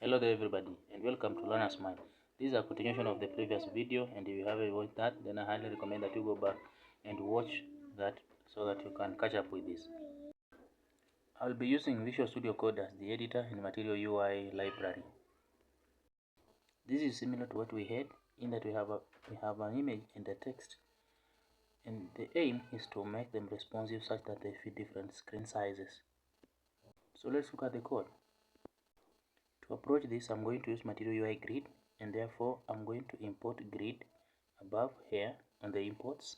Hello there everybody, and welcome to Learner's Mind. This is a continuation of the previous video, and if you haven't watched that, then I highly recommend that you go back and watch that so that you can catch up with this. I'll be using Visual Studio Code as the editor in Material UI library. This is similar to what we had in that we have an image and a text, and the aim is to make them responsive such that they fit different screen sizes. So let's look at the code. To approach this, I'm going to use Material UI grid, and therefore I'm going to import grid above here on the imports.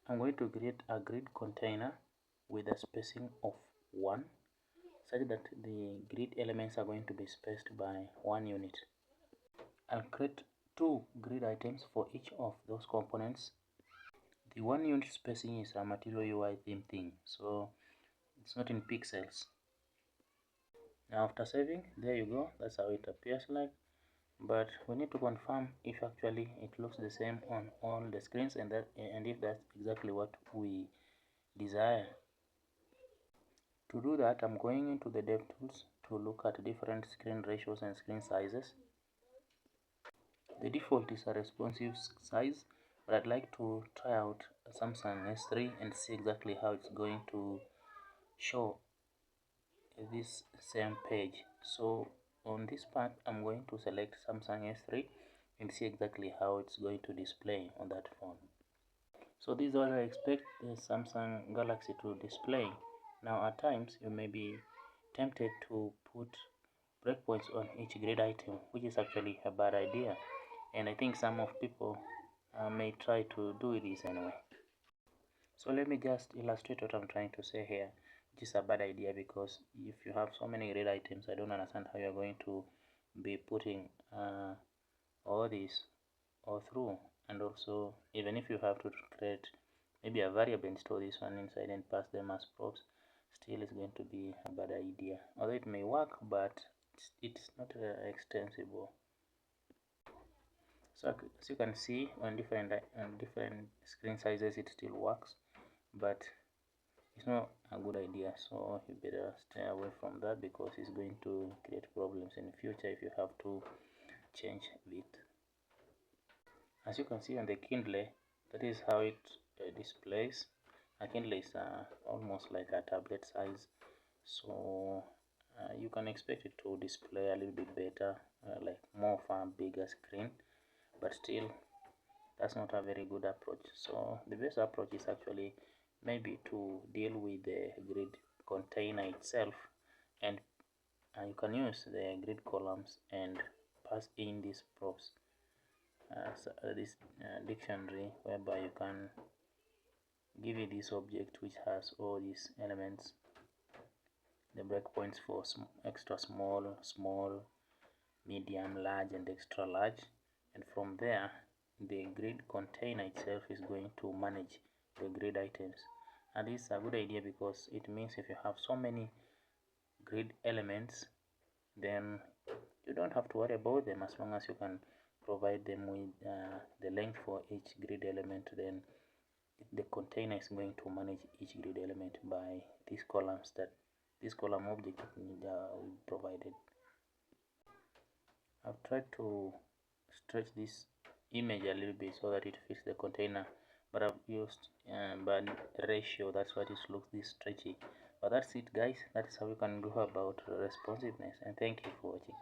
I'm going to create a grid container with a spacing of 1 such that the grid elements are going to be spaced by 1 unit. I'll create 2 grid items for each of those components. The 1 unit spacing is a Material UI theme thing, so it's not in pixels. Now after saving, there you go, that's how it appears like, but we need to confirm if actually it looks the same on all the screens and if that's exactly what we desire. To do that, I'm going into the DevTools to look at different screen ratios and screen sizes. The default is a responsive size, but I'd like to try out Samsung S3 and see exactly how it's going to show this same page. So on this part, I'm going to select Samsung S3 and see exactly how it's going to display on that phone. So this is what I expect the Samsung Galaxy to display. Now at times you may be tempted to put breakpoints on each grid item, which is actually a bad idea, and I think some of people may try to do this anyway. So let me just illustrate what I'm trying to say here, which is a bad idea, because if you have so many grid items, I don't understand how you're going to be putting all these all through. And also, even if you have to create maybe a variable and store this one inside and pass them as props, still is going to be a bad idea, although it may work, but it's not extensible. So as you can see, on different screen sizes it still works, but it's not a good idea, so you better stay away from that, because it's going to create problems in the future if you have to change it. As you can see on the Kindle, that is how it displays. A Kindle is almost like a tablet size, so you can expect it to display a little bit better, like more of a bigger screen, but still that's not a very good approach. So the best approach is actually maybe to deal with the grid container itself, and you can use the grid columns and pass in these props, this dictionary, whereby you can give it this object which has all these elements, the breakpoints for extra small, small, medium, large, and extra large, and from there the grid container itself is going to manage the grid items. And this is a good idea, because it means if you have so many grid elements, then you don't have to worry about them. As long as you can provide them with the length for each grid element, then the container is going to manage each grid element by these columns that this column object provided. I've tried to stretch this image a little bit so that it fits the container, but I've used bad ratio, that's why it looks this stretchy. But that's it guys, that's how you can go about responsiveness, and thank you for watching.